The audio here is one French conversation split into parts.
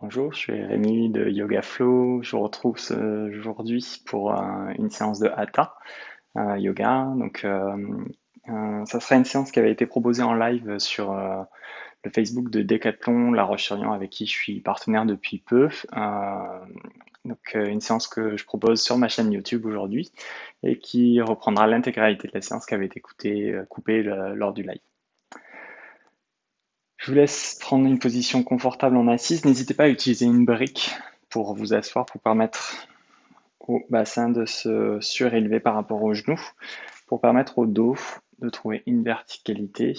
Bonjour, je suis Rémi de Yoga Flow. Je vous retrouve aujourd'hui pour une séance de Hatha yoga. Ça sera une séance qui avait été proposée en live sur le Facebook de Decathlon, La Roche-sur-Yon, avec qui je suis partenaire depuis peu. Une séance que je propose sur ma chaîne YouTube aujourd'hui et qui reprendra l'intégralité de la séance qui avait été coupée lors du live. Je vous laisse prendre une position confortable en assise. N'hésitez pas à utiliser une brique pour vous asseoir, pour permettre au bassin de se surélever par rapport aux genoux, pour permettre au dos de trouver une verticalité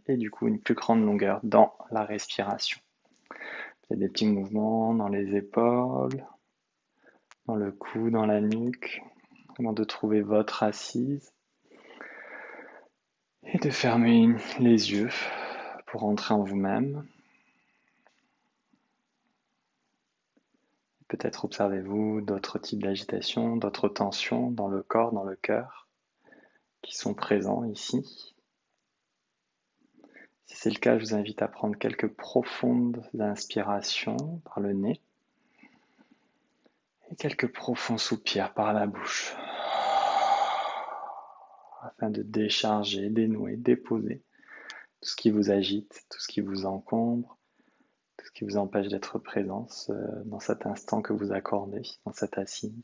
et du coup une plus grande longueur dans la respiration. Il y a des petits mouvements dans les épaules, dans le cou, dans la nuque, avant de trouver votre assise et de fermer les yeux pour entrer en vous-même. Peut-être observez-vous d'autres types d'agitation, d'autres tensions dans le corps, dans le cœur, qui sont présents ici. Si c'est le cas, je vous invite à prendre quelques profondes inspirations par le nez et quelques profonds soupirs par la bouche, afin de décharger, dénouer, déposer tout ce qui vous agite, tout ce qui vous encombre, tout ce qui vous empêche d'être présent dans cet instant que vous accordez, dans cette assise.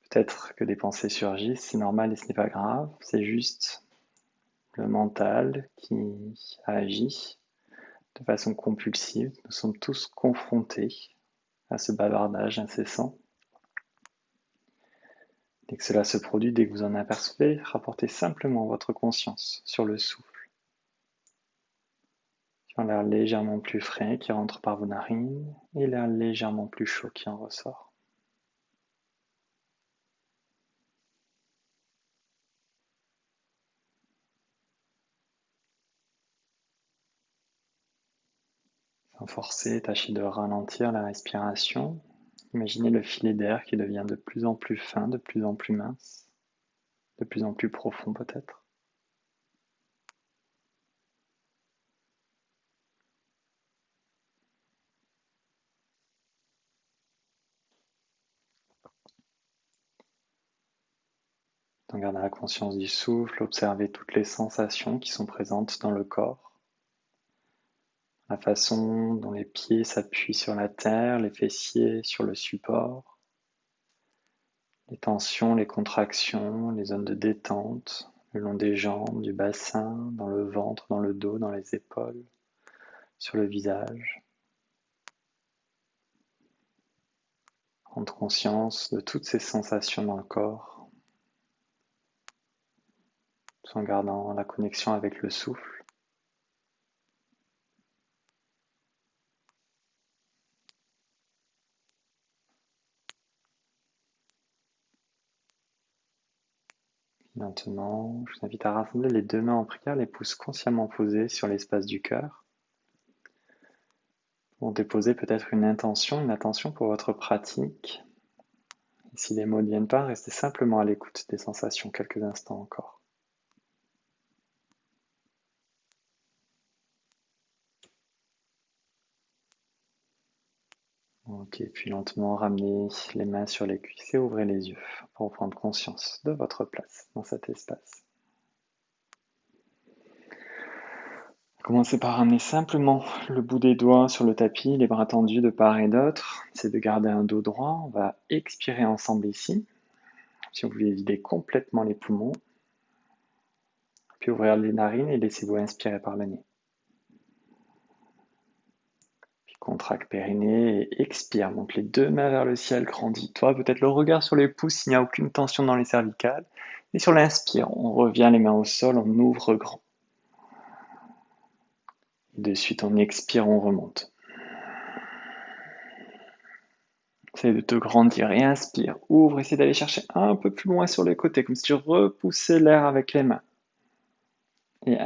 Peut-être que des pensées surgissent, c'est normal et ce n'est pas grave, c'est juste le mental qui agit de façon compulsive. Nous sommes tous confrontés à ce bavardage incessant. Dès que cela se produit, dès que vous en apercevez, rapportez simplement votre conscience sur le souffle, sur l'air légèrement plus frais qui rentre par vos narines et l'air légèrement plus chaud qui en ressort. Sans forcer, tâchez de ralentir la respiration. Imaginez le filet d'air qui devient de plus en plus fin, de plus en plus mince, de plus en plus profond peut-être. En gardant la conscience du souffle, observez toutes les sensations qui sont présentes dans le corps. La façon dont les pieds s'appuient sur la terre, les fessiers sur le support, les tensions, les contractions, les zones de détente le long des jambes, du bassin, dans le ventre, dans le dos, dans les épaules, sur le visage. Prendre conscience de toutes ces sensations dans le corps, tout en gardant la connexion avec le souffle. Maintenant, je vous invite à rassembler les deux mains en prière, les pouces consciemment posés sur l'espace du cœur. Pour déposer peut-être une attention pour votre pratique. Et si les mots ne viennent pas, restez simplement à l'écoute des sensations quelques instants encore. Ok, puis lentement ramenez les mains sur les cuisses et ouvrez les yeux pour prendre conscience de votre place dans cet espace. Commencez par ramener simplement le bout des doigts sur le tapis, les bras tendus de part et d'autre. Essayez de garder un dos droit. On va expirer ensemble ici. Si vous voulez vider complètement les poumons, puis ouvrir les narines et laissez-vous inspirer par le nez. Puis contracte périnée et expire. Monte les deux mains vers le ciel, grandis-toi. Peut-être le regard sur les pouces s'il n'y a aucune tension dans les cervicales. Et sur l'inspire, on revient les mains au sol, on ouvre grand. Et de suite, on expire, on remonte. Essaye de te grandir et inspire, ouvre, essaie d'aller chercher un peu plus loin sur les côtés, comme si tu repoussais l'air avec les mains. Et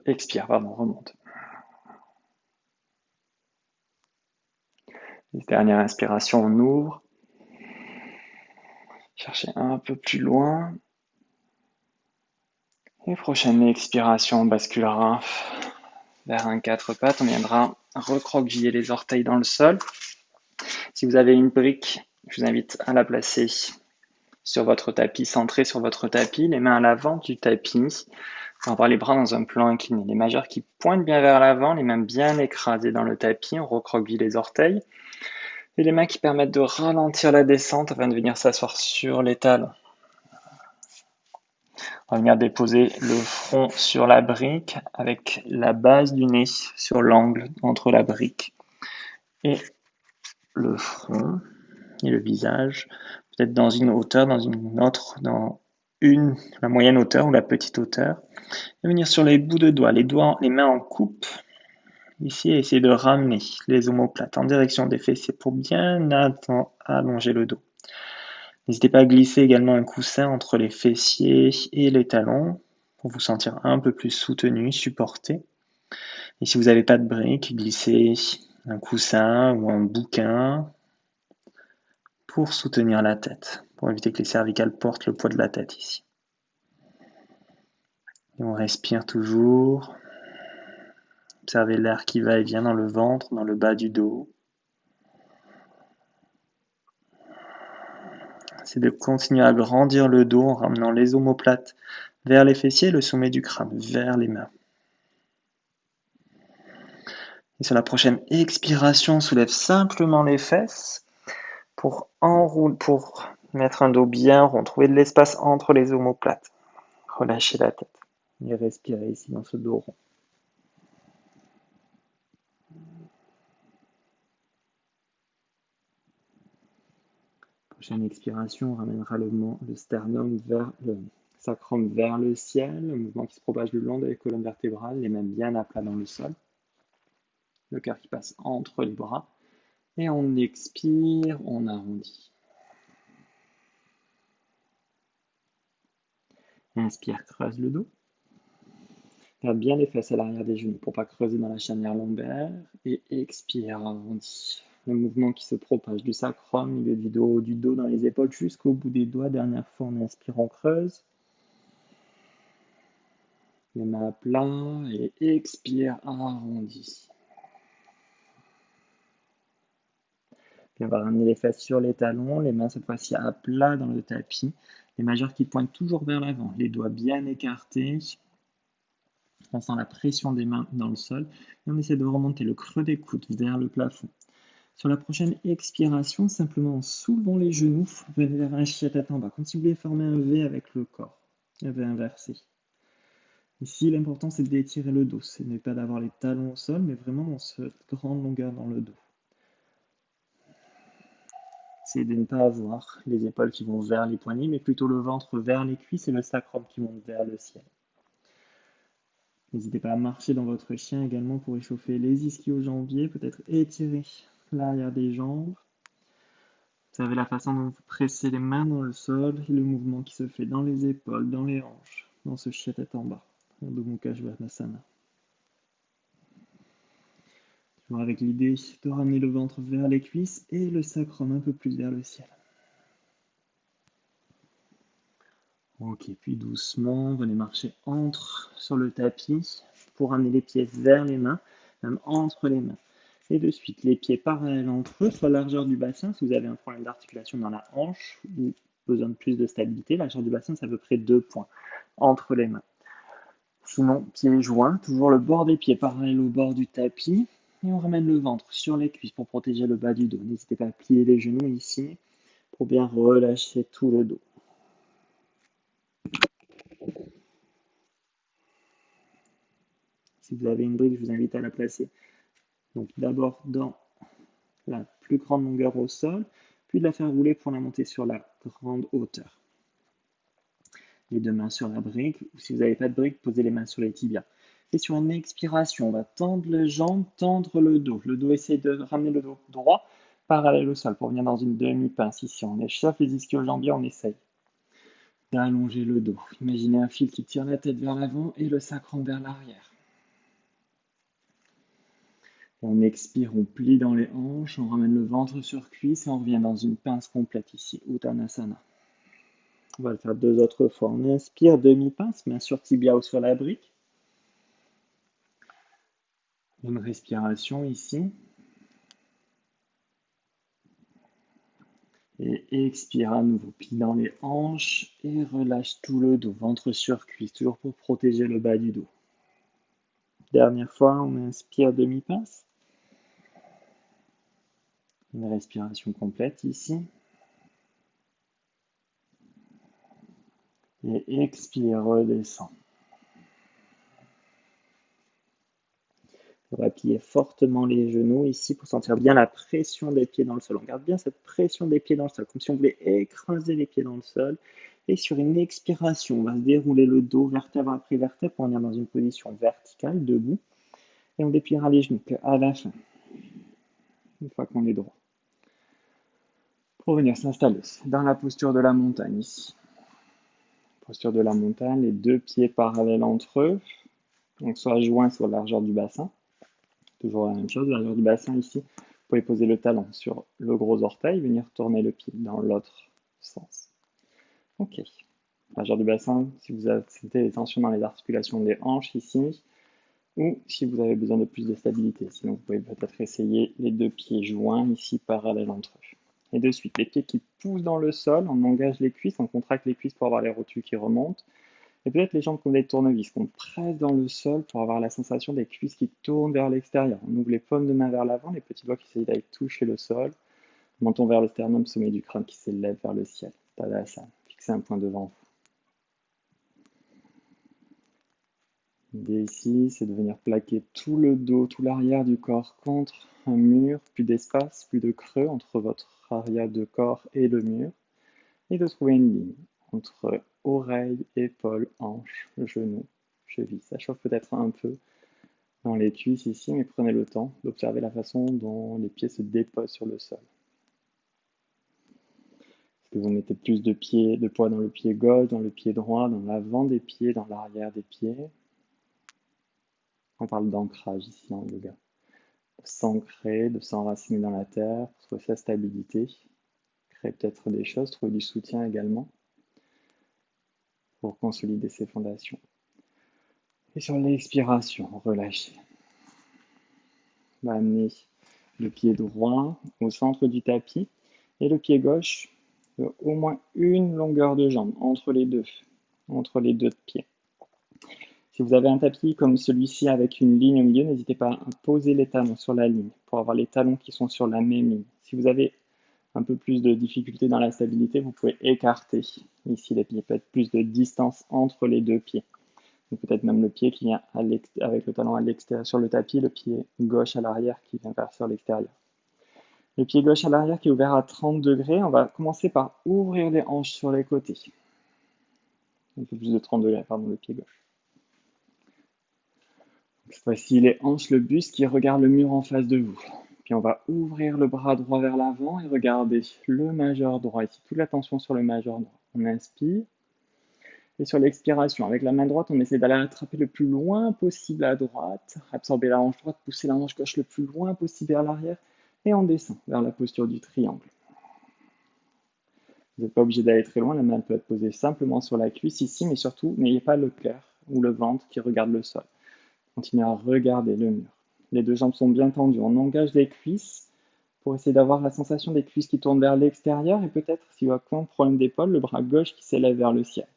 expire, remonte. Dernière inspiration, on ouvre. Cherchez un peu plus loin. Et prochaine expiration, on basculera vers un quatre pattes. On viendra recroqueviller les orteils dans le sol. Si vous avez une brique, je vous invite à la placer sur votre tapis, centré sur votre tapis, les mains à l'avant du tapis. On va avoir les bras dans un plan incliné. Les majeurs qui pointent bien vers l'avant, les mains bien écrasées dans le tapis. On recroqueville les orteils. Et les mains qui permettent de ralentir la descente afin de venir s'asseoir sur les talons. On va venir déposer le front sur la brique avec la base du nez sur l'angle entre la brique et le front et le visage, peut-être dans une hauteur, dans une autre, dans la moyenne hauteur ou la petite hauteur. Et venir sur les bouts de doigts, les mains en coupe, ici, et essayer de ramener les omoplates en direction des fessiers pour bien allonger le dos. N'hésitez pas à glisser également un coussin entre les fessiers et les talons pour vous sentir un peu plus soutenu, supporté. Et si vous n'avez pas de brique, glissez un coussin ou un bouquin pour soutenir la tête, pour éviter que les cervicales portent le poids de la tête ici. Et on respire toujours. Observez l'air qui va et vient dans le ventre, dans le bas du dos. C'est de continuer à grandir le dos en ramenant les omoplates vers les fessiers et le sommet du crâne vers les mains. Et sur la prochaine expiration, soulève simplement les fesses pour mettre un dos bien rond, trouver de l'espace entre les omoplates. Relâchez la tête et respirez ici dans ce dos rond. Prochaine expiration, on ramènera le sternum vers le sacrum vers le ciel, un mouvement qui se propage le long de la colonne vertébrale, les mains bien à plat dans le sol. Le cœur qui passe entre les bras. Et on expire, on arrondit. Inspire, creuse le dos. Garde bien les fesses à l'arrière des genoux pour ne pas creuser dans la charnière lombaire. Et expire, arrondis. Le mouvement qui se propage du sacrum, milieu du dos dans les épaules jusqu'au bout des doigts. Dernière fois, on inspire, on creuse. Les mains à plat et expire, arrondis. Puis on va ramener les fesses sur les talons, les mains cette fois-ci à plat dans le tapis. Les majeurs qui pointent toujours vers l'avant, les doigts bien écartés. On sent la pression des mains dans le sol et on essaie de remonter le creux des coudes vers le plafond. Sur la prochaine expiration, simplement en soulevant les genoux, venez vers un chien tête en bas, comme si vous vouliez former un V avec le corps, un V inversé. Ici, l'important c'est d'étirer le dos, ce n'est pas d'avoir les talons au sol, mais vraiment dans cette grande longueur dans le dos. C'est de ne pas avoir les épaules qui vont vers les poignets, mais plutôt le ventre vers les cuisses et le sacrum qui monte vers le ciel. N'hésitez pas à marcher dans votre chien également pour échauffer les ischio-jambiers, peut-être étirer l'arrière des jambes. Observez la façon dont vous pressez les mains dans le sol et le mouvement qui se fait dans les épaules, dans les hanches, dans ce chien tête en bas, Urdhva Mukha Svanasana. Toujours avec l'idée de ramener le ventre vers les cuisses et le sacrum un peu plus vers le ciel. Ok, puis doucement, venez marcher sur le tapis pour ramener les pieds vers les mains, même entre les mains. Et de suite, les pieds parallèles entre eux, soit la largeur du bassin, si vous avez un problème d'articulation dans la hanche ou besoin de plus de stabilité, la largeur du bassin, c'est à peu près 2 points entre les mains. Sinon, pieds joints, toujours le bord des pieds parallèle au bord du tapis, et on ramène le ventre sur les cuisses pour protéger le bas du dos. N'hésitez pas à plier les genoux ici pour bien relâcher tout le dos. Si vous avez une brique, je vous invite à la placer. Donc d'abord dans la plus grande longueur au sol, puis de la faire rouler pour la monter sur la grande hauteur. Les deux mains sur la brique, ou si vous n'avez pas de brique, posez les mains sur les tibias. Et sur une expiration, on va tendre les jambes, tendre le dos. Le dos, essayez de ramener le dos droit, parallèle au sol, pour venir dans une demi-pince. Ici, on échauffe les ischio-jambiers, on essaye d'allonger le dos. Imaginez un fil qui tire la tête vers l'avant et le sacrum vers l'arrière. On expire, on plie dans les hanches, on ramène le ventre sur cuisse et on revient dans une pince complète ici, Uttanasana. On va le faire 2 autres fois. On inspire, demi-pince, main sur tibia ou sur la brique. Une respiration ici. Et expire à nouveau. Plie dans les hanches et relâche tout le dos. Ventre sur cuisse, toujours pour protéger le bas du dos. Dernière fois, on inspire demi-pince. Une respiration complète ici. Et expire, redescend. On va plier fortement les genoux ici pour sentir bien la pression des pieds dans le sol. On garde bien cette pression des pieds dans le sol, comme si on voulait écraser les pieds dans le sol. Et sur une expiration, on va se dérouler le dos vertèbre après vertèbre pour venir dans une position verticale, debout. Et on dépliera les genoux à la fin, une fois qu'on est droit. Pour venir s'installer dans la posture de la montagne ici. Posture de la montagne, les deux pieds parallèles entre eux, donc soit joints sur la largeur du bassin. Toujours la même chose, la largeur du bassin ici. Vous pouvez poser le talon sur le gros orteil, venir tourner le pied dans l'autre sens. Ok. Largeur du bassin, si vous sentez les tensions dans les articulations des hanches ici, ou si vous avez besoin de plus de stabilité. Sinon, vous pouvez peut-être essayer les deux pieds joints ici parallèles entre eux. Et de suite, les pieds qui poussent dans le sol, on engage les cuisses, on contracte les cuisses pour avoir les rotules qui remontent. Et peut-être les jambes comme des tournevis, qu'on presse dans le sol pour avoir la sensation des cuisses qui tournent vers l'extérieur. On ouvre les paumes de main vers l'avant, les petits doigts qui essayent d'aller toucher le sol. Menton vers le sternum, sommet du crâne qui s'élève vers le ciel. Tadasana. Fixez un point devant vous. L'idée ici, c'est de venir plaquer tout le dos, tout l'arrière du corps contre un mur, plus d'espace, plus de creux entre votre arrière de corps et le mur, et de trouver une ligne entre oreille, épaule, hanche, genou, cheville. Ça chauffe peut-être un peu dans les cuisses ici, mais prenez le temps d'observer la façon dont les pieds se déposent sur le sol. Est-ce que vous mettez plus de poids dans le pied gauche, dans le pied droit, dans l'avant des pieds, dans l'arrière des pieds? On parle d'ancrage ici en yoga. De s'ancrer, de s'enraciner dans la terre, pour trouver sa stabilité. Créer peut-être des choses, trouver du soutien également pour consolider ses fondations. Et sur l'expiration, relâchez. On va amener le pied droit au centre du tapis et le pied gauche de au moins une longueur de jambe entre les deux pieds. Si vous avez un tapis comme celui-ci avec une ligne au milieu, n'hésitez pas à poser les talons sur la ligne pour avoir les talons qui sont sur la même ligne. Si vous avez un peu plus de difficulté dans la stabilité, vous pouvez écarter ici les pieds, peut-être plus de distance entre les deux pieds. Ou peut-être même le pied qui vient avec le talon à l'extérieur sur le tapis, le pied gauche à l'arrière qui vient vers sur l'extérieur. Le pied gauche à l'arrière qui est ouvert à 30 degrés, on va commencer par ouvrir les hanches sur les côtés. Un peu plus de 30 degrés, pardon, le pied gauche. Cette fois-ci, les hanches, le buste qui regarde le mur en face de vous. Puis on va ouvrir le bras droit vers l'avant et regarder le majeur droit. Ici, toute l'attention sur le majeur droit. On inspire. Et sur l'expiration, avec la main droite, on essaie d'aller attraper le plus loin possible à droite, absorber la hanche droite, pousser la hanche gauche le plus loin possible vers l'arrière, et on descend vers la posture du triangle. Vous n'êtes pas obligé d'aller très loin, la main peut être posée simplement sur la cuisse ici, mais surtout, n'ayez pas le cœur ou le ventre qui regarde le sol. Continuez à regarder le mur. Les deux jambes sont bien tendues, on engage les cuisses pour essayer d'avoir la sensation des cuisses qui tournent vers l'extérieur, et peut-être, si vous avez un problème d'épaule, le bras gauche qui s'élève vers le ciel.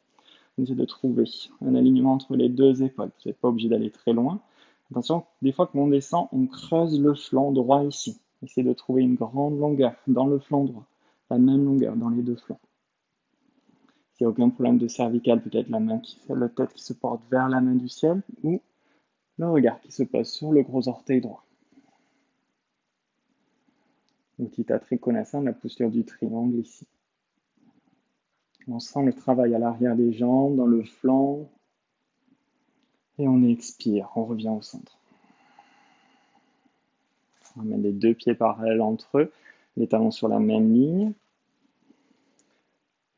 Essayez de trouver un alignement entre les deux épaules. Vous n'êtes pas obligé d'aller très loin. Attention, des fois qu'on descend, on creuse le flanc droit ici. Essayez de trouver une grande longueur dans le flanc droit, la même longueur dans les deux flancs. S'il n'y a aucun problème de cervicale, peut-être la tête qui se porte vers la main du ciel ou le regard qui se pose sur le gros orteil droit. Utthita Trikonasana, la posture du triangle ici. On sent le travail à l'arrière des jambes, dans le flanc. Et on expire, on revient au centre. On met les deux pieds parallèles entre eux, les talons sur la même ligne.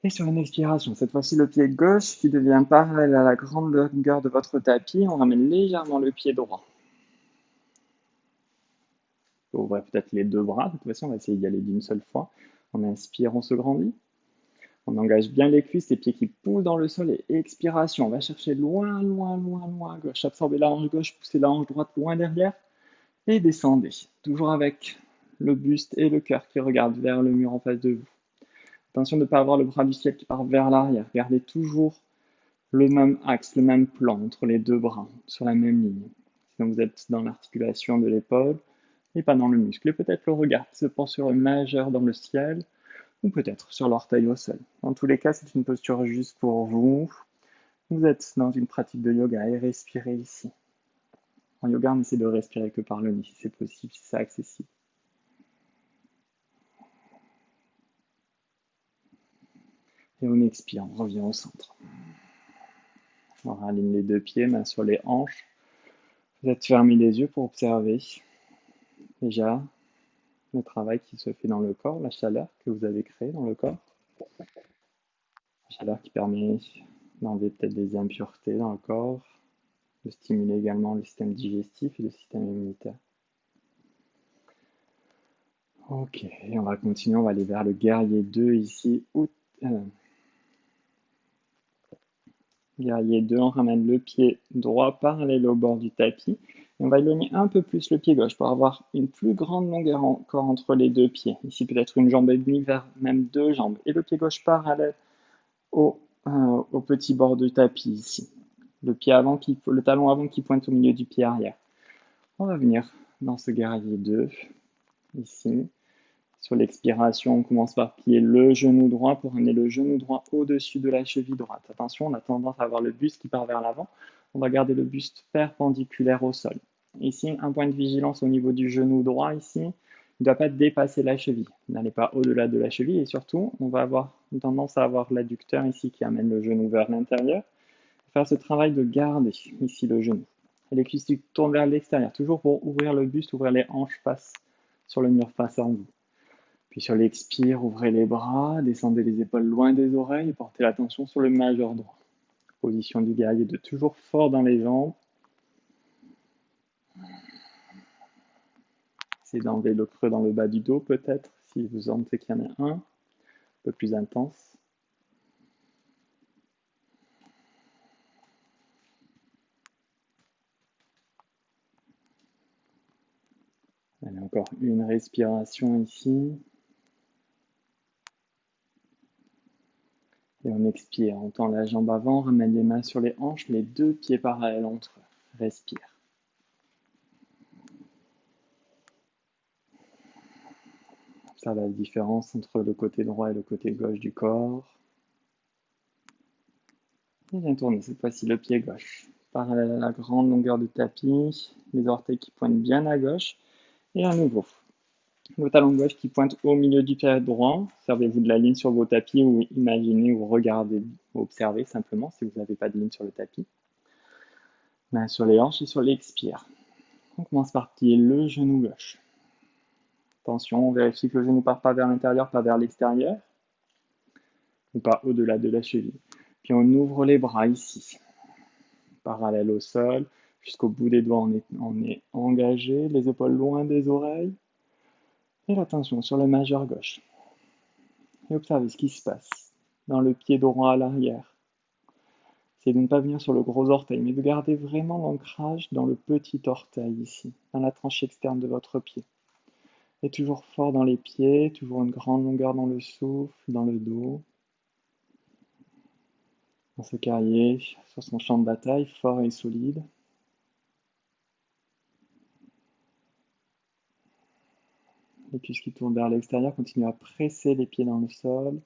Et sur une expiration, cette fois-ci le pied gauche qui devient parallèle à la grande longueur de votre tapis, on ramène légèrement le pied droit. On ouvre peut-être les deux bras, de toute façon on va essayer d'y aller d'une seule fois. On inspire, on se grandit. On engage bien les cuisses, les pieds qui poussent dans le sol et expiration. On va chercher loin, loin, loin, loin à gauche. Absorber la hanche gauche, pousser la hanche droite loin derrière. Et descendez, toujours avec le buste et le cœur qui regardent vers le mur en face de vous. Attention de ne pas avoir le bras du ciel qui part vers l'arrière. Gardez toujours le même axe, le même plan entre les deux bras, sur la même ligne. Sinon vous êtes dans l'articulation de l'épaule et pas dans le muscle. Et peut-être le regard qui se porte sur le majeur dans le ciel ou peut-être sur l'orteil au sol. Dans tous les cas, c'est une posture juste pour vous. Vous êtes dans une pratique de yoga et respirez ici. En yoga, on essaie de respirer que par le nez, si c'est possible, si c'est accessible. Et on expire, on revient au centre. On raligne les deux pieds, mains sur les hanches. Vous êtes fermé les yeux pour observer déjà le travail qui se fait dans le corps, la chaleur que vous avez créée dans le corps. La chaleur qui permet d'enlever peut-être des impuretés dans le corps, de stimuler également le système digestif et le système immunitaire. Ok, et on va continuer, on va aller vers le guerrier 2 ici. Guerrier 2, on ramène le pied droit parallèle au bord du tapis. Et on va éloigner un peu plus le pied gauche pour avoir une plus grande longueur encore entre les deux pieds. Ici, peut-être une jambe et demie vers même deux jambes. Et le pied gauche parallèle au petit bord du tapis ici. Le talon avant qui pointe au milieu du pied arrière. On va venir dans ce guerrier 2, ici. Sur l'expiration, on commence par plier le genou droit pour amener le genou droit au-dessus de la cheville droite. Attention, on a tendance à avoir le buste qui part vers l'avant. On va garder le buste perpendiculaire au sol. Ici, un point de vigilance au niveau du genou droit ici. Il ne doit pas dépasser la cheville. N'allez pas au-delà de la cheville et surtout, on va avoir une tendance à avoir l'adducteur ici qui amène le genou vers l'intérieur. Faire ce travail de garder ici le genou. Et les cuisses tournent vers l'extérieur, toujours pour ouvrir le buste, ouvrir les hanches face sur le mur face en vous. Puis sur l'expire, ouvrez les bras, descendez les épaules loin des oreilles et portez l'attention sur le majeur droit. Position du guerrier 2, toujours fort dans les jambes. Essayez d'enlever le creux dans le bas du dos peut-être, si vous sentez qu'il y en a un peu plus intense. Allez, encore une respiration ici. Et on expire, on tend la jambe avant, ramène les mains sur les hanches, les deux pieds parallèles entre eux. Respire. Observe la différence entre le côté droit et le côté gauche du corps. Et viens tourner cette fois-ci le pied gauche. Parallèle à la grande longueur du tapis, les orteils qui pointent bien à gauche. Et à nouveau, le talon gauche qui pointe au milieu du pied droit. Servez-vous de la ligne sur vos tapis ou imaginez ou regardez, ou observez simplement si vous n'avez pas de ligne sur le tapis. Main sur les hanches et sur l'expire. On commence par plier le genou gauche. Attention, on vérifie que le genou ne part pas vers l'intérieur, pas vers l'extérieur, ou pas au-delà de la cheville. Puis on ouvre les bras ici, parallèle au sol, jusqu'au bout des doigts on est engagé, les épaules loin des oreilles, et l'attention sur le majeur gauche. Et observez ce qui se passe dans le pied droit à l'arrière. Essayez de ne pas venir sur le gros orteil, mais de garder vraiment l'ancrage dans le petit orteil ici, dans la tranche externe de votre pied. Et toujours fort dans les pieds, toujours une grande longueur dans le souffle, dans le dos. Dans ce guerrier, sur son champ de bataille, fort et solide. Les cuisses qui tournent vers l'extérieur, continuez à presser les pieds dans le sol.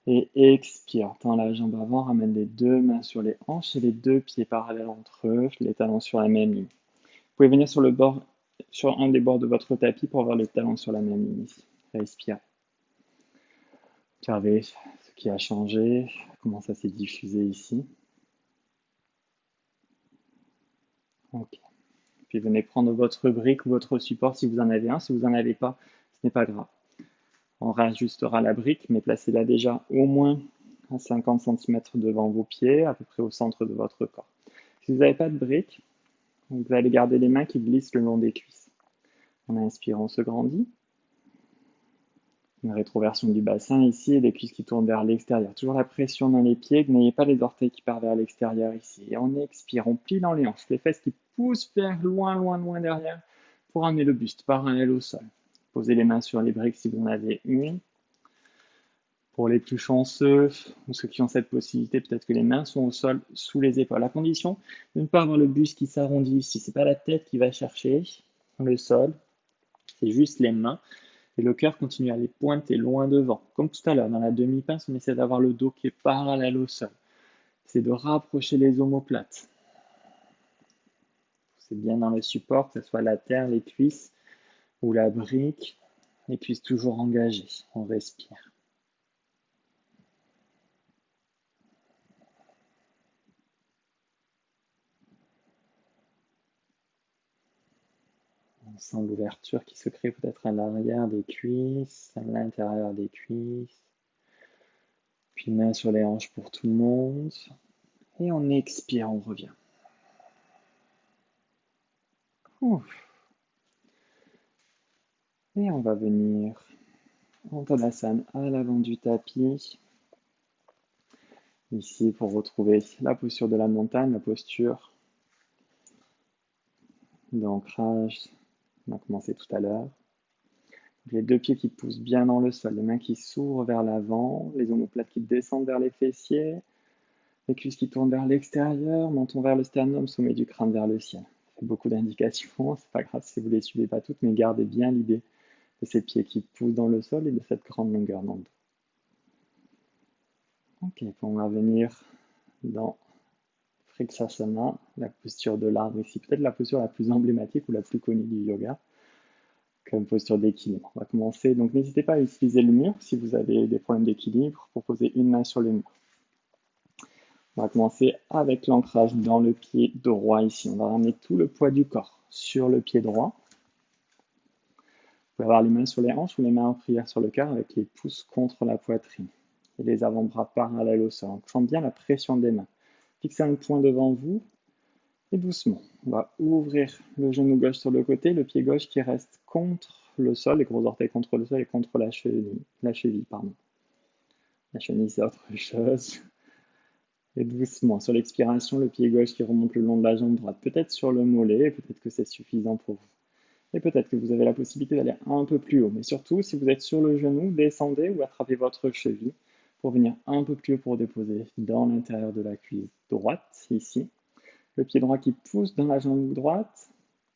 Et expire, tends la jambe avant, ramène les deux mains sur les hanches et les deux pieds parallèles entre eux, les talons sur la même ligne. Vous pouvez venir sur un des bords de votre tapis pour avoir les talons sur la même ligne ici. Respire. Observez ce qui a changé, comment ça s'est diffusé ici. Ok. Puis venez prendre votre brique ou votre support si vous en avez un. Si vous n'en avez pas, ce n'est pas grave. On réajustera la brique, mais placez-la déjà au moins à 50 cm devant vos pieds, à peu près au centre de votre corps. Si vous n'avez pas de brique, vous allez garder les mains qui glissent le long des cuisses. En inspirant, on se grandit. Une rétroversion du bassin ici et les cuisses qui tournent vers l'extérieur. Toujours la pression dans les pieds, que n'ayez pas les orteils qui partent vers l'extérieur ici. Et on expire, on plie dans les hanches, les fesses qui pousse vers loin, loin, loin derrière pour amener le buste parallèle au sol. Posez les mains sur les briques si vous en avez une. Pour les plus chanceux, ou ceux qui ont cette possibilité, peut-être que les mains sont au sol sous les épaules, à condition de ne pas avoir le buste qui s'arrondit ici. Ce n'est pas la tête qui va chercher le sol, c'est juste les mains. Et le cœur continue à les pointer loin devant. Comme tout à l'heure, dans la demi-pince, on essaie d'avoir le dos qui est parallèle au sol. C'est de rapprocher les omoplates. C'est bien dans le support, que ce soit la terre, les cuisses ou la brique. Les cuisses toujours engagées. On respire. On sent l'ouverture qui se crée peut-être à l'arrière des cuisses, à l'intérieur des cuisses. Puis main sur les hanches pour tout le monde. Et on expire, on revient. Ouf. Et on va venir en Tadasana à l'avant du tapis. Ici, pour retrouver la posture de la montagne, la posture d'ancrage, on a commencé tout à l'heure. Les deux pieds qui poussent bien dans le sol, les mains qui s'ouvrent vers l'avant, les omoplates qui descendent vers les fessiers, les cuisses qui tournent vers l'extérieur, menton vers le sternum, sommet du crâne vers le ciel. Ça fait beaucoup d'indications, c'est pas grave si vous les suivez pas toutes, mais gardez bien l'idée de ces pieds qui poussent dans le sol et de cette grande longueur dans le dos. Ok, on va venir dans Vriksasana, la posture de l'arbre ici, peut-être la posture la plus emblématique ou la plus connue du yoga, comme posture d'équilibre. On va commencer, donc n'hésitez pas à utiliser le mur si vous avez des problèmes d'équilibre pour poser une main sur le mur. On va commencer avec l'ancrage dans le pied droit ici. On va ramener tout le poids du corps sur le pied droit. Vous pouvez avoir les mains sur les hanches ou les mains en prière sur le cœur avec les pouces contre la poitrine et les avant-bras parallèles au sol. On sent bien la pression des mains. Fixez un point devant vous et doucement. On va ouvrir le genou gauche sur le côté, le pied gauche qui reste contre le sol, les gros orteils contre le sol et contre la cheville. La cheville, c'est autre chose. Et doucement, sur l'expiration, le pied gauche qui remonte le long de la jambe droite, peut-être sur le mollet, peut-être que c'est suffisant pour vous. Et peut-être que vous avez la possibilité d'aller un peu plus haut. Mais surtout, si vous êtes sur le genou, descendez ou attrapez votre cheville pour venir un peu plus haut pour déposer dans l'intérieur de la cuisse droite, ici. Le pied droit qui pousse dans la jambe droite,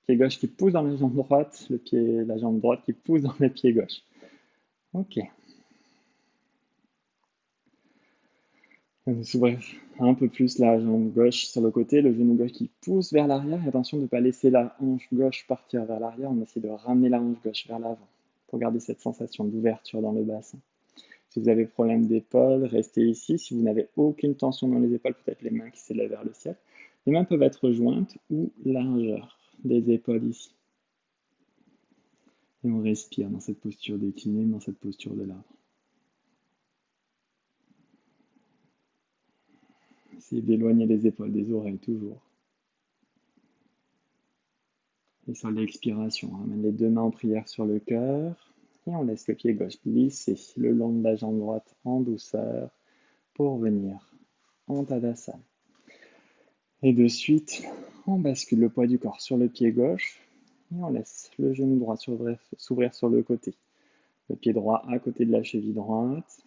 pied gauche qui pousse dans la jambe droite, la jambe droite qui pousse dans le pied gauche. Ok. On va s'ouvrir un peu plus la jambe gauche sur le côté, le genou gauche qui pousse vers l'arrière. Et attention de ne pas laisser la hanche gauche partir vers l'arrière. On essaie de ramener la hanche gauche vers l'avant pour garder cette sensation d'ouverture dans le bassin. Si vous avez problème d'épaule, restez ici. Si vous n'avez aucune tension dans les épaules, peut-être les mains qui s'élèvent vers le ciel. Les mains peuvent être jointes ou largeur des épaules ici. Et on respire dans cette posture d'équilibre, dans cette posture de l'arbre. Essayez d'éloigner les épaules des oreilles toujours. Et sur l'expiration, on ramène les deux mains en prière sur le cœur. Et on laisse le pied gauche glisser le long de la jambe droite en douceur pour venir en Tadasana. Et de suite, on bascule le poids du corps sur le pied gauche et on laisse le genou droit s'ouvrir sur le côté. Le pied droit à côté de la cheville droite.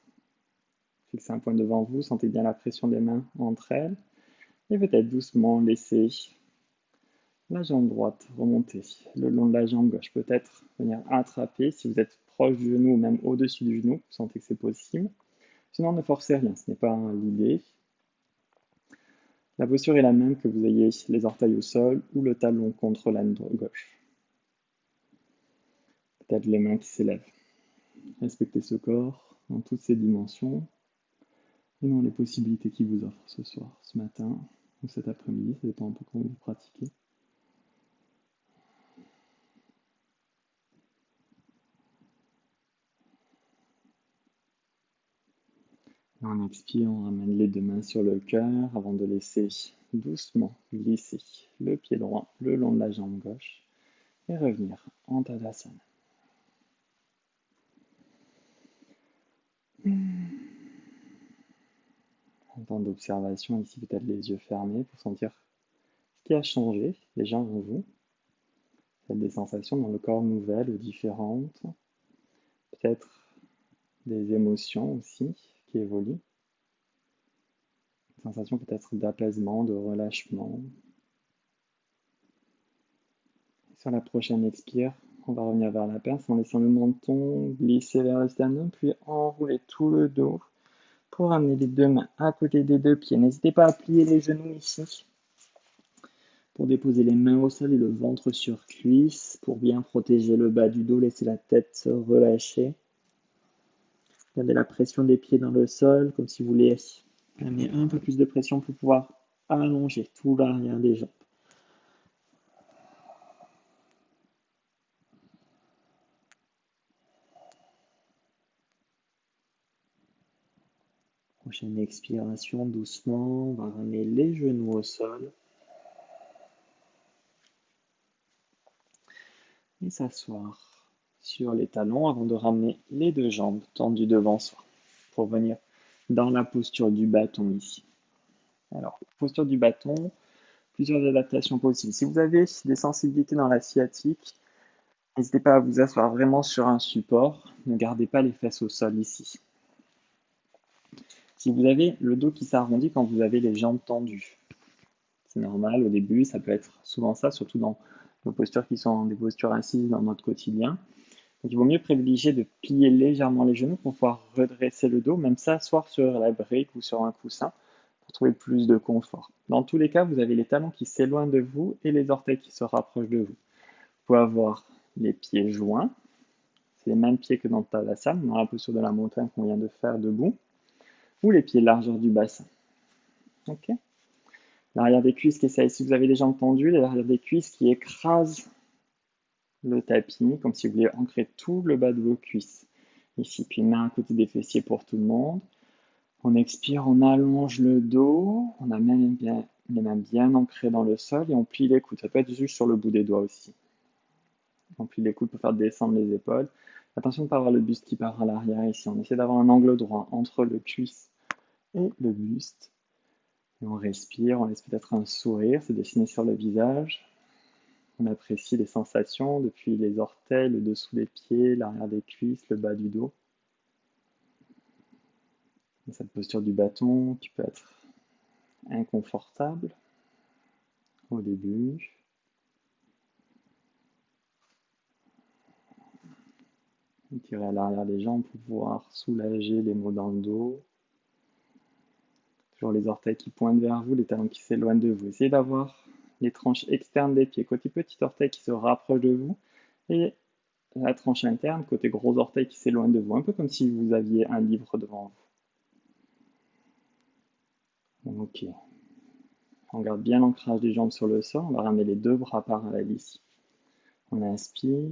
Fixez un point devant vous, sentez bien la pression des mains entre elles. Et peut-être doucement laisser la jambe droite remonter le long de la jambe gauche. Peut-être venir attraper si vous êtes proche du genou ou même au-dessus du genou. Vous sentez que c'est possible. Sinon, ne forcez rien, ce n'est pas l'idée. La posture est la même que vous ayez les orteils au sol ou le talon contre l'âne gauche. Peut-être les mains qui s'élèvent. Respectez ce corps dans toutes ses dimensions et dans les possibilités qu'il vous offre ce soir, ce matin ou cet après-midi. Ça dépend un peu comment vous pratiquez. Et en expire, on ramène les deux mains sur le cœur avant de laisser doucement glisser le pied droit le long de la jambe gauche et revenir en Tadasana. Un temps d'observation ici, peut-être les yeux fermés pour sentir qui a changé déjà en vous. Peut-être des sensations dans le corps nouvelles ou différentes. Peut-être des émotions aussi qui évoluent. Des sensations peut-être d'apaisement, de relâchement. Sur la prochaine expire, on va revenir vers la pince en laissant le menton glisser vers le sternum, puis enrouler tout le dos pour amener les deux mains à côté des deux pieds. N'hésitez pas à plier les genoux ici pour déposer les mains au sol et le ventre sur cuisse pour bien protéger le bas du dos, laisser la tête se relâcher. Gardez la pression des pieds dans le sol comme si vous vouliez amener un peu plus de pression pour pouvoir allonger tout l'arrière des jambes. Prochaine expiration, doucement, on va ramener les genoux au sol. Et s'asseoir sur les talons avant de ramener les deux jambes tendues devant soi pour venir dans la posture du bâton ici. Alors, posture du bâton, plusieurs adaptations possibles. Si vous avez des sensibilités dans la sciatique, n'hésitez pas à vous asseoir vraiment sur un support. Ne gardez pas les fesses au sol ici. Si vous avez le dos qui s'arrondit quand vous avez les jambes tendues, c'est normal au début, ça peut être souvent ça, surtout dans nos postures qui sont des postures assises dans notre quotidien. Donc il vaut mieux privilégier de plier légèrement les genoux pour pouvoir redresser le dos, même s'asseoir sur la brique ou sur un coussin pour trouver plus de confort. Dans tous les cas, vous avez les talons qui s'éloignent de vous et les orteils qui se rapprochent de vous. Vous pouvez avoir les pieds joints, c'est les mêmes pieds que dans le Tadasana, dans la posture de la montagne qu'on vient de faire debout, ou les pieds largeur du bassin. Ok. L'arrière des cuisses qui essaye, si vous avez les jambes tendues, l'arrière des cuisses qui écrasent le tapis, comme si vous vouliez ancrer tout le bas de vos cuisses. Ici, puis main à côté des fessiers pour tout le monde. On expire, on allonge le dos, on amène les mains bien ancrées dans le sol et on plie les coudes. Ça peut être juste sur le bout des doigts aussi. On plie les coudes pour faire descendre les épaules. Attention de ne pas avoir le buste qui part à l'arrière ici. On essaie d'avoir un angle droit entre le cuisse et le buste. Et on respire, on laisse peut-être un sourire se dessiner sur le visage. On apprécie les sensations depuis les orteils, le dessous des pieds, l'arrière des cuisses, le bas du dos. Et cette posture du bâton qui peut être inconfortable au début. Tirer à l'arrière des jambes pour pouvoir soulager les maux dans le dos. Toujours les orteils qui pointent vers vous, les talons qui s'éloignent de vous. Essayez d'avoir les tranches externes des pieds, côté petit orteil qui se rapproche de vous, et la tranche interne, côté gros orteil qui s'éloigne de vous, un peu comme si vous aviez un livre devant vous. Ok. On garde bien l'ancrage des jambes sur le sol, on va ramener les deux bras parallèles ici. On inspire,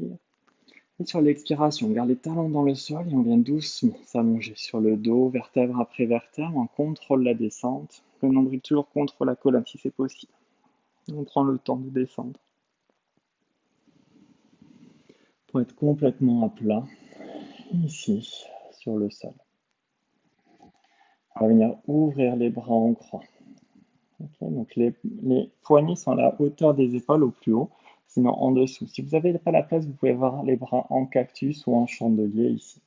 et sur l'expiration, on garde les talons dans le sol et on vient doucement s'allonger sur le dos, vertèbre après vertèbre, on contrôle la descente. Le nombril toujours contre la colonne si c'est possible. On prend le temps de descendre. Pour être complètement à plat, ici, sur le sol. On va venir ouvrir les bras en croix. Okay, donc les poignets sont à la hauteur des épaules au plus haut, sinon en dessous. Si vous n'avez pas la place, vous pouvez avoir les bras en cactus ou en chandelier ici.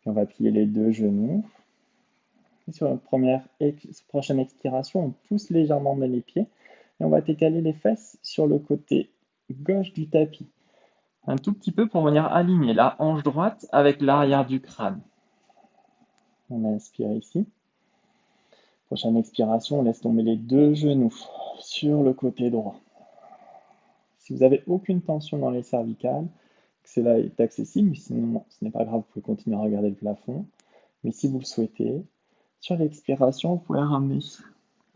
Puis on va plier les deux genoux. Et sur la prochaine expiration, on pousse légèrement dans les pieds et on va décaler les fesses sur le côté gauche du tapis. Un tout petit peu pour venir aligner la hanche droite avec l'arrière du crâne. On inspire ici. Prochaine expiration, on laisse tomber les deux genoux sur le côté droit. Si vous n'avez aucune tension dans les cervicales, que cela est accessible, sinon ce n'est pas grave, vous pouvez continuer à regarder le plafond. Mais si vous le souhaitez, sur l'expiration, vous pouvez ramener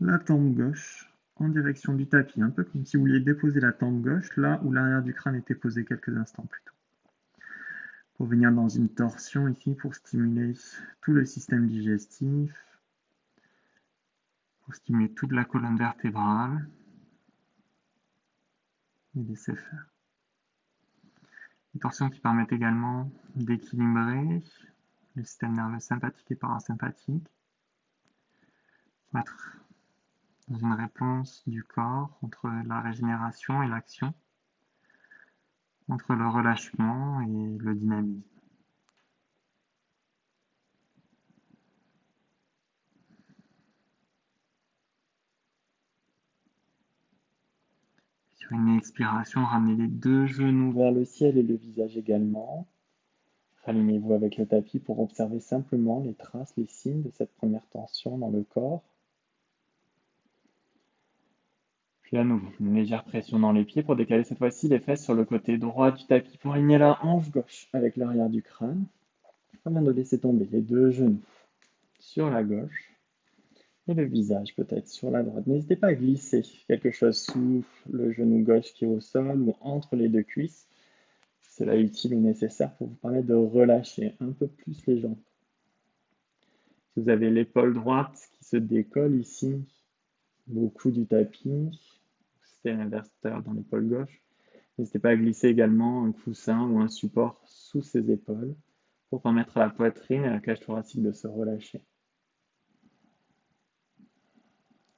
la tempe gauche en direction du tapis, un peu comme si vous vouliez déposer la tempe gauche là où l'arrière du crâne était posé quelques instants plus tôt. Pour venir dans une torsion ici pour stimuler tout le système digestif, pour stimuler toute la colonne vertébrale et laisser faire. Une torsion qui permet également d'équilibrer le système nerveux sympathique et parasympathique, mettre dans une réponse du corps entre la régénération et l'action, entre le relâchement et le dynamisme. Sur une expiration, ramenez les deux genoux vers le ciel et le visage également. Ralignez-vous avec le tapis pour observer simplement les traces, les signes de cette première tension dans le corps. Puis à nouveau, une légère pression dans les pieds pour décaler cette fois-ci les fesses sur le côté droit du tapis pour aligner la hanche gauche avec l'arrière du crâne. Avant de laisser tomber les deux genoux sur la gauche et le visage peut-être sur la droite. N'hésitez pas à glisser quelque chose sous le genou gauche qui est au sol ou entre les deux cuisses. Cela est utile ou nécessaire pour vous permettre de relâcher un peu plus les jambes. Si vous avez l'épaule droite qui se décolle ici, beaucoup du tapis, c'est l'inversateur dans l'épaule gauche, n'hésitez pas à glisser également un coussin ou un support sous ses épaules pour permettre à la poitrine et à la cage thoracique de se relâcher.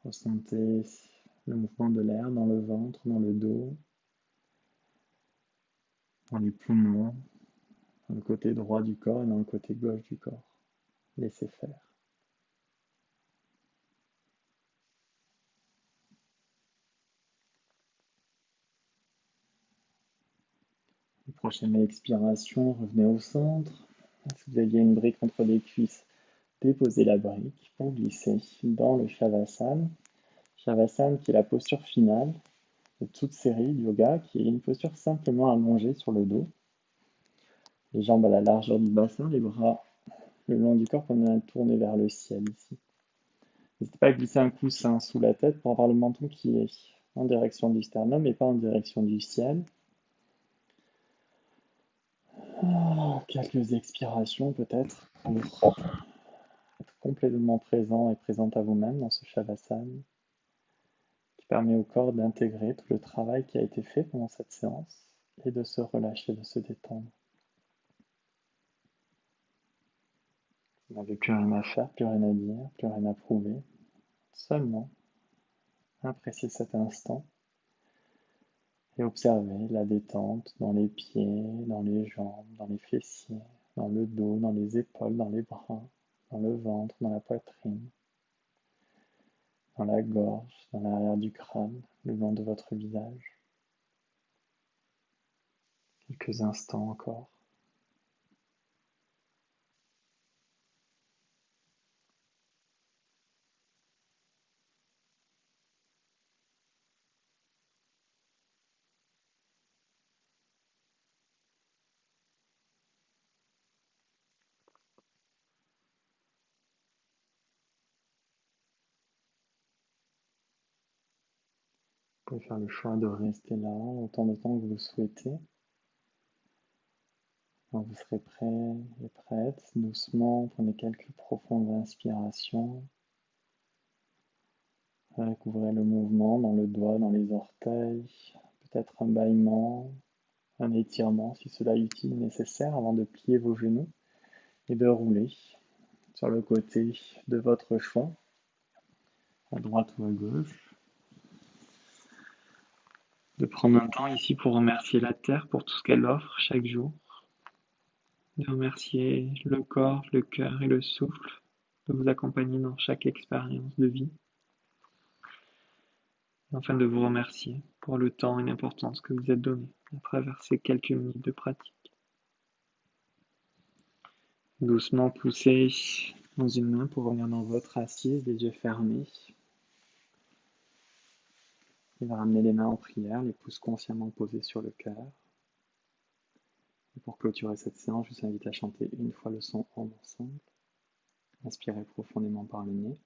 Ressentez le mouvement de l'air dans le ventre, dans le dos, dans les poumons, dans le côté droit du corps et dans le côté gauche du corps. Laissez faire. Prochaine expiration, revenez au centre. Si vous aviez une brique entre les cuisses, déposez la brique pour glisser dans le Shavasana. Shavasana qui est la posture finale de toute série de yoga, qui est une posture simplement allongée sur le dos. Les jambes à la largeur du bassin, les bras le long du corps comme on a tourné vers le ciel ici. N'hésitez pas à glisser un coussin sous la tête pour avoir le menton qui est en direction du sternum et pas en direction du ciel. Quelques expirations peut-être pour être complètement présent et présente à vous-même dans ce Shavasana qui permet au corps d'intégrer tout le travail qui a été fait pendant cette séance et de se relâcher, de se détendre. Vous n'avez plus rien à faire, plus rien à dire, plus rien à prouver. Seulement apprécier cet instant et observer la détente dans les pieds, dans les jambes, dans les fessiers, dans le dos, dans les épaules, dans les bras, dans le ventre, dans la poitrine, dans la gorge, dans l'arrière du crâne, le long de votre visage. Quelques instants encore. Vous pouvez faire le choix de rester là autant de temps que vous souhaitez. Quand vous serez prêt et prête, doucement, prenez quelques profondes inspirations. Recouvrez le mouvement dans le doigt, dans les orteils, peut-être un bâillement, un étirement si cela est utile et nécessaire avant de plier vos genoux et de rouler sur le côté de votre front, à droite ou à gauche. De prendre un temps ici pour remercier la Terre pour tout ce qu'elle offre chaque jour. De remercier le corps, le cœur et le souffle de vous accompagner dans chaque expérience de vie. Et enfin de vous remercier pour le temps et l'importance que vous êtes donné à travers ces quelques minutes de pratique. Doucement poussez dans une main pour revenir dans votre assise, les yeux fermés. Et ramener les mains en prière, les pouces consciemment posés sur le cœur. Et pour clôturer cette séance, je vous invite à chanter une fois le son Om ensemble. Inspirez profondément par le nez.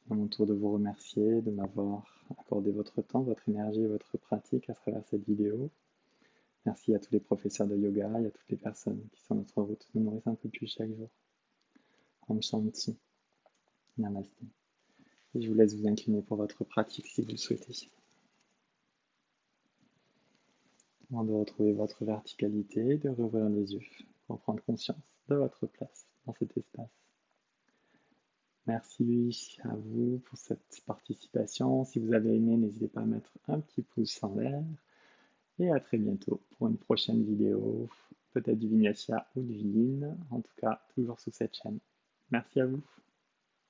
À mon tour de vous remercier de m'avoir accordé votre temps, votre énergie et votre pratique à travers cette vidéo. Merci à tous les professeurs de yoga et à toutes les personnes qui sont notre route nous nourrissent un peu plus chaque jour. Om Shanti. Namaste. Et je vous laisse vous incliner pour votre pratique si vous le souhaitez. Avant de retrouver votre verticalité, de rouvrir les yeux pour prendre conscience de votre place dans cet espace. Merci à vous pour cette participation. Si vous avez aimé, n'hésitez pas à mettre un petit pouce en l'air. Et à très bientôt pour une prochaine vidéo, peut-être du Vinyasa ou du Yin, en tout cas toujours sous cette chaîne. Merci à vous.